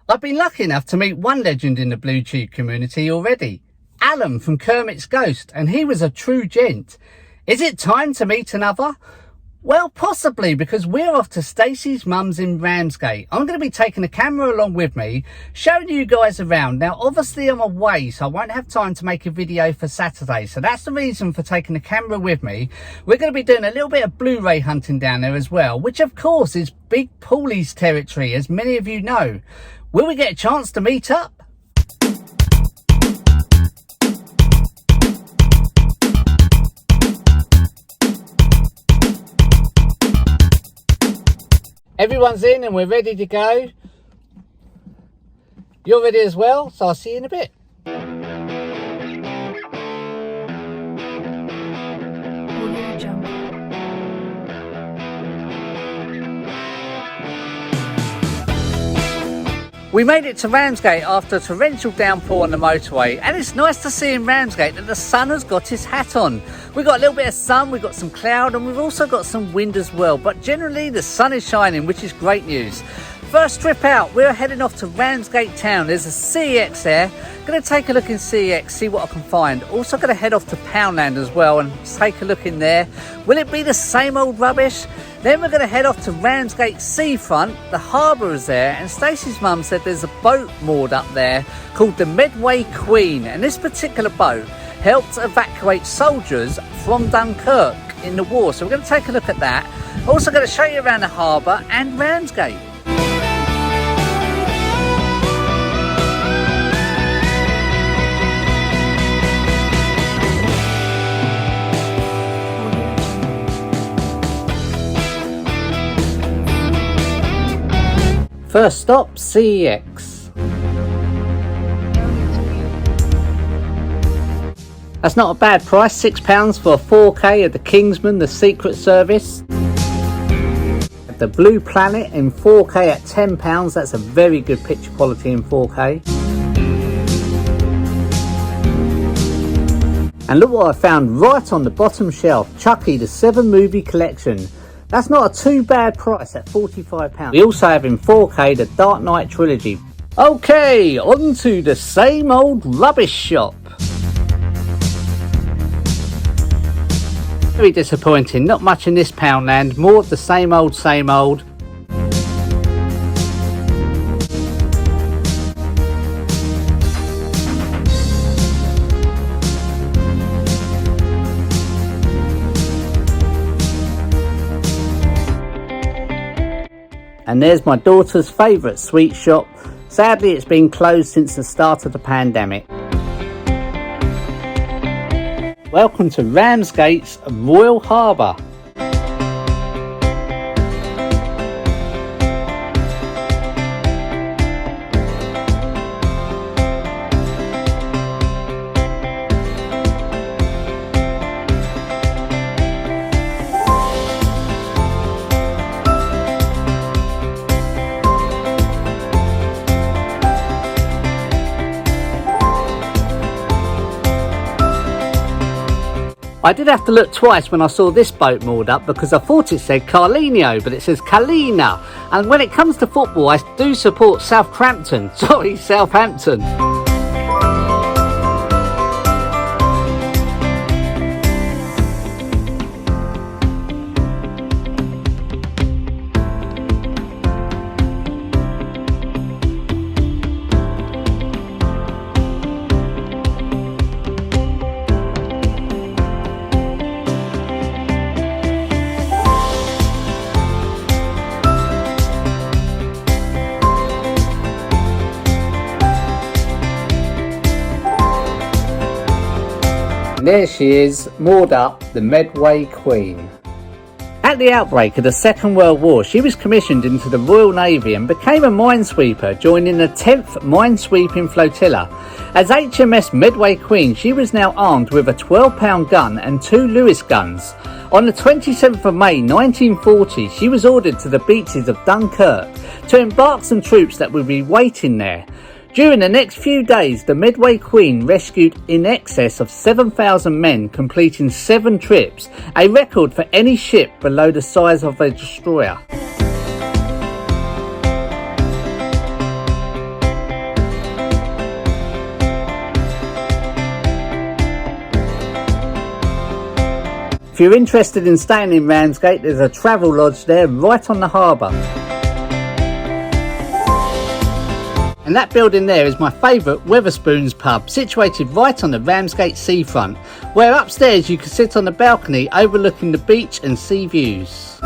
I've been lucky enough to meet one legend in the Blue Tube community already, Alan from Kermit's Ghost, and he was a true gent. Is it time to meet another? Well, possibly, because we're off to Stacey's mum's in Ramsgate. I'm going to be taking the camera along with me, showing you guys around. Now, obviously I'm away, so I won't have time to make a video for Saturday. So that's the reason for taking the camera with me. We're going to be doing a little bit of Blu Ray hunting down there as well, which of course is Big Pauly's territory, as many of you know. Will we get a chance to meet up? Everyone's in and we're ready to go. You're ready as well, so I'll see you in a bit. We made it to Ramsgate after a torrential downpour on the motorway, and it's nice to see in Ramsgate that the sun has got his hat on. We've got a little bit of sun, we've got some cloud, and we've also got some wind as well, but generally the sun is shining, which is great news. First trip out, we're heading off to Ramsgate town. There's a CEX there. Going to take a look in CEX, see what I can find. Also going to head off to Poundland as well and take a look in there. Will it be the same old rubbish? Then we're going to head off to Ramsgate seafront. The Harbour is there, and Stacey's mum said there's a boat moored up there called the Medway Queen, and this particular boat helped evacuate soldiers from Dunkirk in the war. So we're going to take a look at that. Also going to show you around the Harbour and Ramsgate. First stop, CEX. That's not a bad price, £6 for a 4K of the Kingsman, the Secret Service. The Blue Planet in 4K at £10, that's a very good picture quality in 4K. And look what I found right on the bottom shelf, Chucky, the 7 movie collection. That's not a too bad price at £45. We also have in 4K the Dark Knight trilogy. Okay, on to the same old rubbish shop. Very disappointing, not much in this Poundland, more of the same old, same old. And there's my daughter's favourite sweet shop. Sadly, it's been closed since the start of the pandemic. Welcome to Ramsgate's Royal Harbour. I did have to look twice when I saw this boat moored up because I thought it said Carlinio, but it says Carlina. And when it comes to football, I do support Southampton. And there she is, moored up, the Medway Queen. At the outbreak of the Second World War, she was commissioned into the Royal Navy and became a minesweeper, joining the 10th Minesweeping Flotilla. As HMS Medway Queen, she was now armed with a 12-pound gun and 2 Lewis guns. On the 27th of May 1940, she was ordered to the beaches of Dunkirk to embark some troops that would be waiting there. During the next few days, the Medway Queen rescued in excess of 7,000 men, completing 7 trips, a record for any ship below the size of a destroyer. If you're interested in staying in Ramsgate, there's a travel lodge there right on the harbour. And that building there is my favourite Wetherspoons pub, situated right on the Ramsgate seafront, where upstairs you can sit on the balcony overlooking the beach and sea views.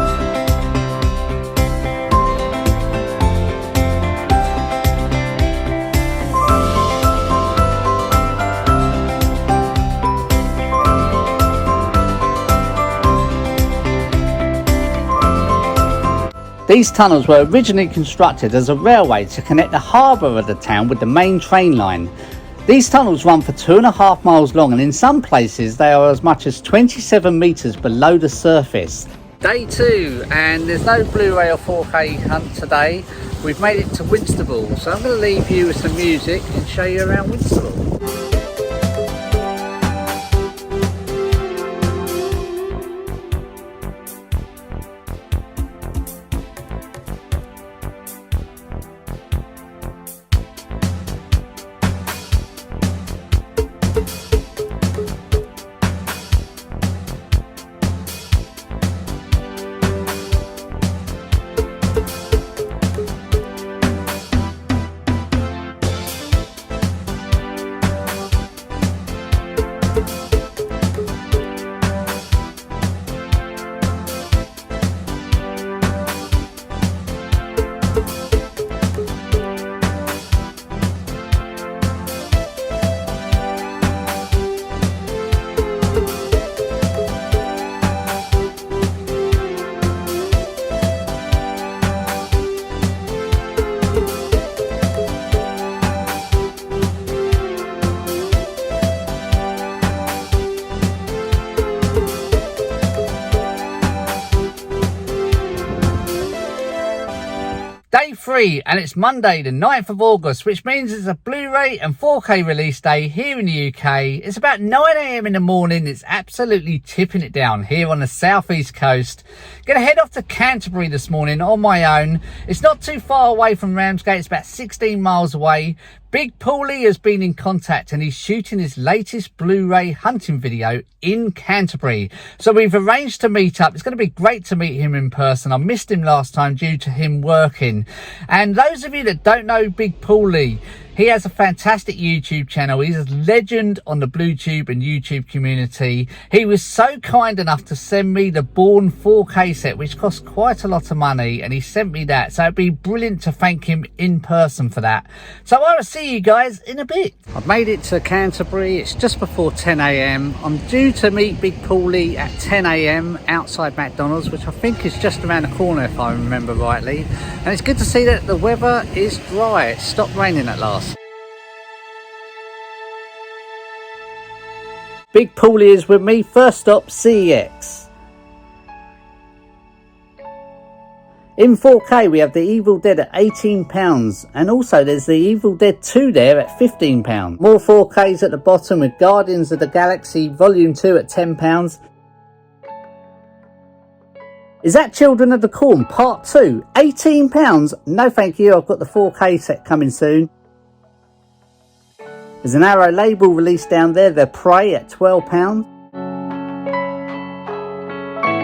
These tunnels were originally constructed as a railway to connect the harbour of the town with the main train line. These tunnels run for 2.5 miles long, and in some places they are as much as 27 metres below the surface. Day 2, and there's no Blu Ray or 4K hunt today. We've made it to Winstable, so I'm going to leave you with some music and show you around Winstable. Day 3, and it's Monday the 9th of August, which means it's a Blu Ray and 4K release day here in the UK. It's about 9 AM in the morning. It's absolutely tipping it down here on the southeast coast. Gonna head off to Canterbury this morning on my own. It's not too far away from Ramsgate, it's about 16 miles away. Big Pauly has been in contact and he's shooting his latest Blu Ray hunting video in Canterbury. So we've arranged to meet up. It's going to be great to meet him in person. I missed him last time due to him working. And those of you that don't know Big Pauly, he has a fantastic YouTube channel. He's a legend on the BlueTube and YouTube community. He was so kind enough to send me the Bourne 4K set, which cost quite a lot of money, and he sent me that. So it'd be brilliant to thank him in person for that. So I will see you guys in a bit. I've made it to Canterbury. It's just before 10 AM. I'm due to meet Big Pauly at 10 AM outside McDonald's, which I think is just around the corner if I remember rightly. And it's good to see that the weather is dry. It stopped raining at last. Big Pauly is with me. First stop, CEX. In 4K we have The Evil Dead at £18, and also there's The Evil Dead 2 there at £15. More 4Ks at the bottom with Guardians of the Galaxy Volume 2 at £10. Is that Children of the Corn Part 2? £18? No thank you, I've got the 4K set coming soon. There's an Arrow label released down there, The Prey at £12.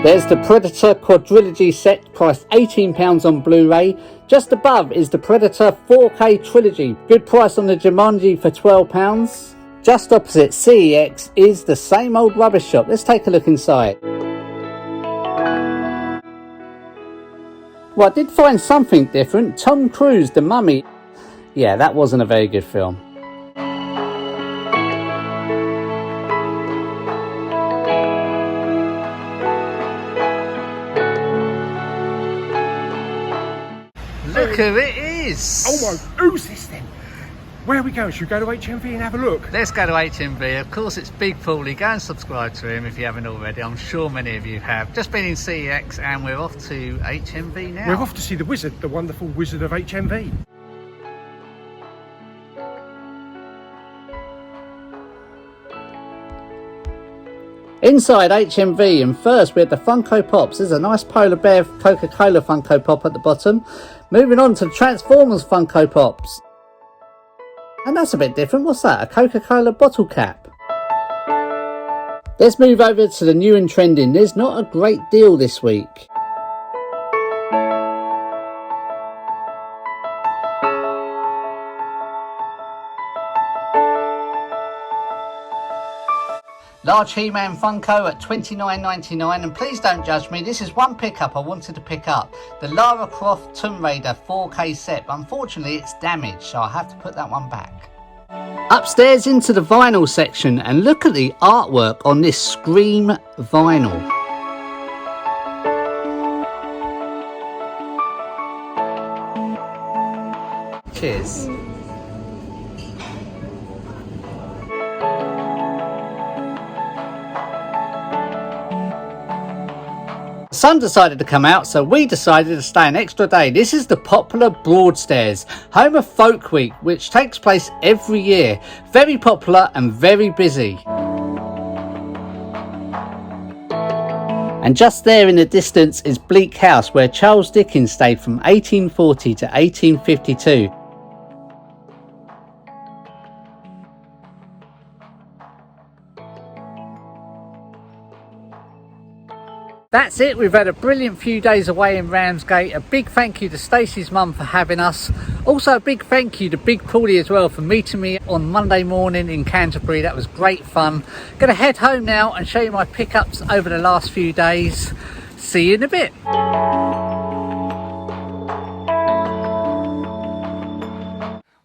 There's the Predator Quadrilogy set, priced £18 on Blu-ray. Just above is the Predator 4K Trilogy. Good price on the Jumanji for £12. Just opposite CEX is the same old rubbish shop. Let's take a look inside. Well, I did find something different. Tom Cruise, The Mummy. Yeah, that wasn't a very good film. Look who it is! Oh my, who's this then? Where are we going? Should we go to HMV and have a look? Let's go to HMV. Of course, it's Big Pauly. Go and subscribe to him if you haven't already. I'm sure many of you have. Just been in CEX and we're off to HMV now. We're off to see the wizard, the wonderful wizard of HMV. Inside HMV, and first we had the Funko Pops. There's a nice polar bear Coca-Cola Funko Pop at the bottom. Moving on to Transformers Funko Pops. And that's a bit different. What's that? A Coca-Cola bottle cap. Let's move over to the new and trending. There's not a great deal this week. Large He-Man Funko at $29.99, and please don't judge me, this is one pickup I wanted to pick up. The Lara Croft Tomb Raider 4K set, but unfortunately it's damaged, so I'll have to put that one back. Upstairs into the vinyl section, and look at the artwork on this Scream vinyl. Cheers. The sun decided to come out, so we decided to stay an extra day. This is the popular Broadstairs, home of Folk Week, which takes place every year. Very popular and very busy. And just there in the distance is Bleak House, where Charles Dickens stayed from 1840 to 1852. That's it, we've had a brilliant few days away in Ramsgate. A big thank you to Stacey's mum for having us. Also a big thank you to Big Pauly as well for meeting me on Monday morning in Canterbury. That was great fun. Gonna head home now and show you my pickups over the last few days. See you in a bit.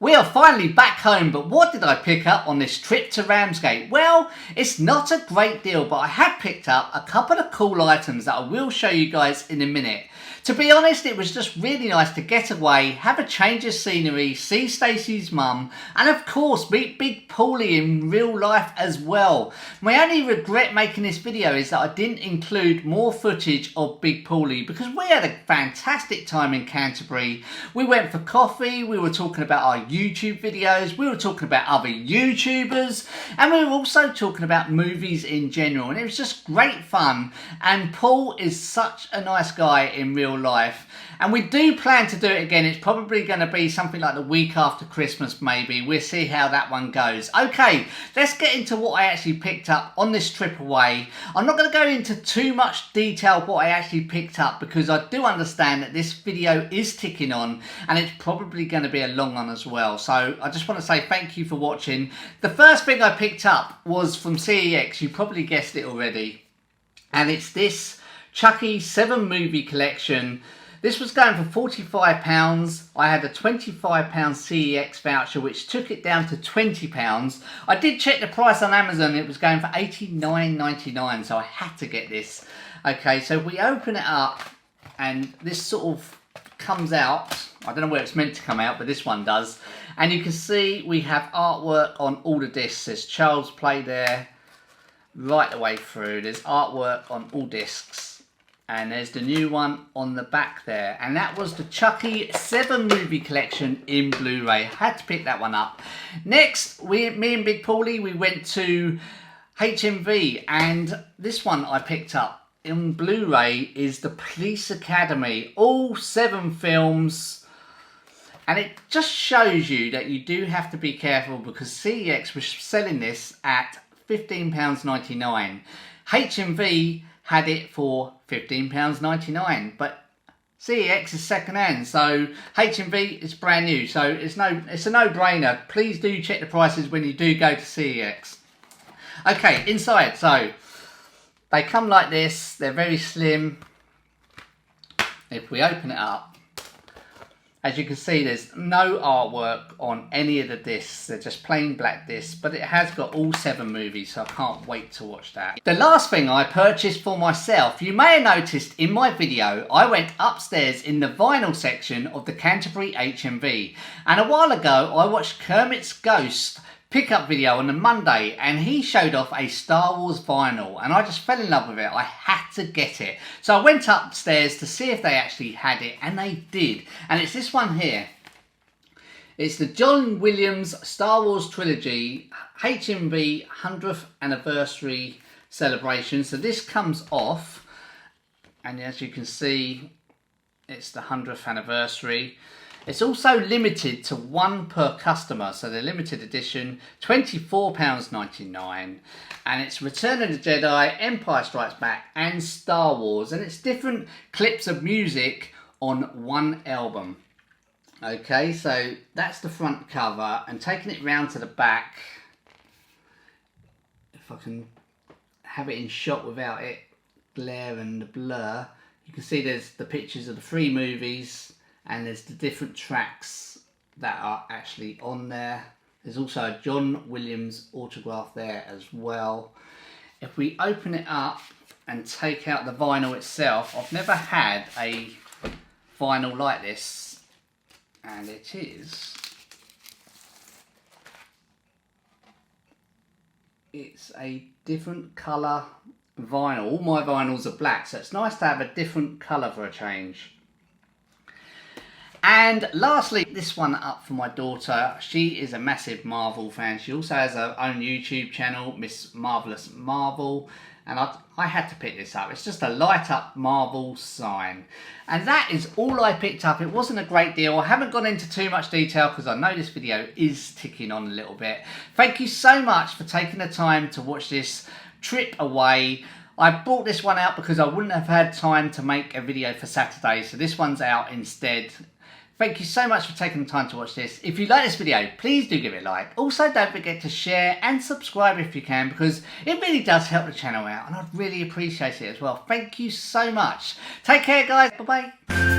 We are finally back home, but what did I pick up on this trip to Ramsgate? Well, it's not a great deal, but I have picked up a couple of cool items that I will show you guys in a minute. To be honest, it was just really nice to get away, have a change of scenery, see Stacey's mum, and of course meet Big Pauly in real life as well. My only regret making this video is that I didn't include more footage of Big Pauly, because we had a fantastic time in Canterbury. We went for coffee, we were talking about our YouTube videos, we were talking about other YouTubers, and we were also talking about movies in general, and it was just great fun. And Paul is such a nice guy in real life, and we do plan to do it again. It's probably going to be something like the week after Christmas, maybe. We'll see how that one goes. Okay, let's get into what I actually picked up on this trip away. I'm not going to go into too much detail what I actually picked up, because I do understand that this video is ticking on and it's probably going to be a long one as well. So I just want to say thank you for watching. The first thing I picked up was from CEX. You probably guessed it already, and it's this Chucky 7 movie collection. This was going for £45. I had a £25 CEX voucher, which took it down to £20. I did check the price on Amazon. It was going for $89.99, so I had to get this. Okay, so we open it up, and this sort of comes out. I don't know where it's meant to come out, but this one does. And you can see we have artwork on all the discs. There's Child's Play there, right the way through. There's artwork on all discs. And there's the new one on the back there. And that was the Chucky 7 movie collection in Blu Ray. Had to pick that one up. Next, me and Big Pauly, we went to HMV. And this one I picked up in Blu Ray is the Police Academy. All 7 films. And it just shows you that you do have to be careful, because CEX was selling this at £15.99. HMV had it for £15.99, but CEX is second hand, so HMV is brand new, so it's a no-brainer. Please do check the prices when you do go to CEX. Okay, inside, so they come like this. They're very slim. If we open it up, as you can see, there's no artwork on any of the discs. They're just plain black discs, but it has got all 7 movies, so I can't wait to watch that. The last thing I purchased for myself, you may have noticed in my video, I went upstairs in the vinyl section of the Canterbury HMV. And a while ago, I watched Kermit's Ghost pickup video on a Monday, and he showed off a Star Wars vinyl, and I just fell in love with it. I had to get it. So I went upstairs to see if they actually had it, and they did. And it's this one here. It's the John Williams Star Wars Trilogy HMV 100th Anniversary Celebration. So this comes off, and as you can see, it's the 100th anniversary. It's also limited to one per customer, so the limited edition, £24.99, and it's Return of the Jedi, Empire Strikes Back and Star Wars, and it's different clips of music on one album. Okay, so that's the front cover, and taking it round to the back, if I can have it in shot without it glare and the blur, you can see there's the pictures of the 3 movies, and there's the different tracks that are actually on there. There's also a John Williams autograph there as well. If we open it up and take out the vinyl itself, I've never had a vinyl like this, and it is, it's a different colour vinyl. All my vinyls are black, so it's nice to have a different colour for a change. And lastly, this one up for my daughter. She is a massive Marvel fan. She also has her own YouTube channel, Miss Marvellous Marvel. And I had to pick this up. It's just a light up Marvel sign. And that is all I picked up. It wasn't a great deal. I haven't gone into too much detail because I know this video is ticking on a little bit. Thank you so much for taking the time to watch this trip away. I brought this one out because I wouldn't have had time to make a video for Saturday. So this one's out instead. Thank you so much for taking the time to watch this. If you like this video, please do give it a like. Also, don't forget to share and subscribe if you can, because it really does help the channel out, and I'd really appreciate it as well. Thank you so much. Take care, guys. Bye-bye.